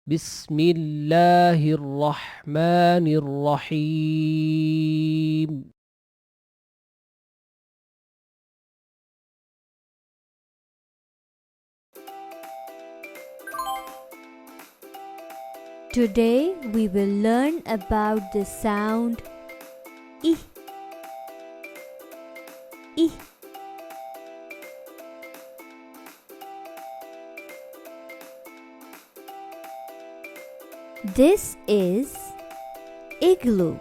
بسم الله الرحمن الرحيم. Today we will learn about the sound I. I. This is igloo.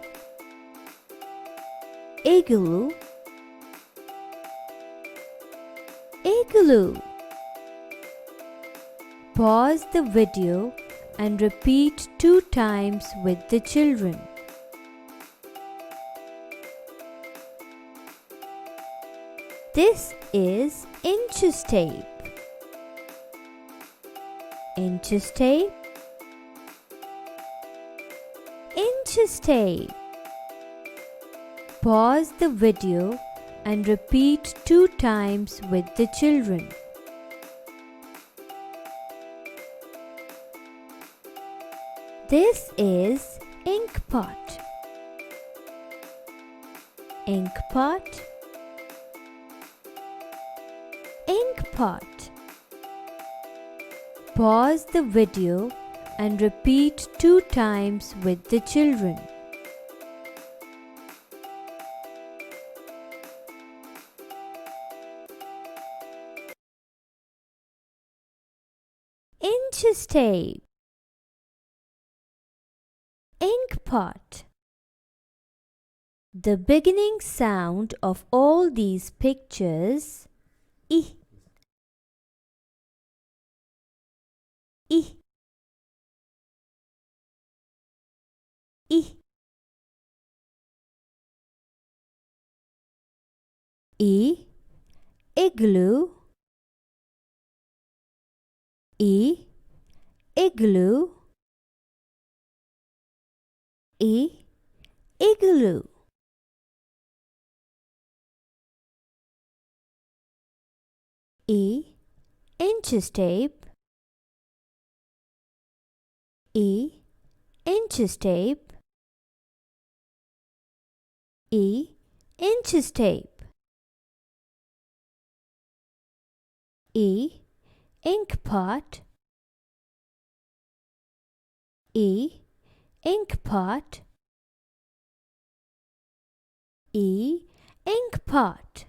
Igloo. Igloo. Pause the video and repeat 2 times with the children. This is inches tape. Inches tape. Inches tape. Pause the video and repeat 2 times with the children. This is ink pot. Ink pot. Ink pot. Pause the video and repeat 2 times with the children. Inches tape. Ink pot. The beginning sound of all these pictures I. I. I. I. Igloo. I. Igloo. I. Igloo. I. Inches tape. I. Inches tape. I. Inches tape. I. Ink pot. I. Ink pot. I. Ink pot.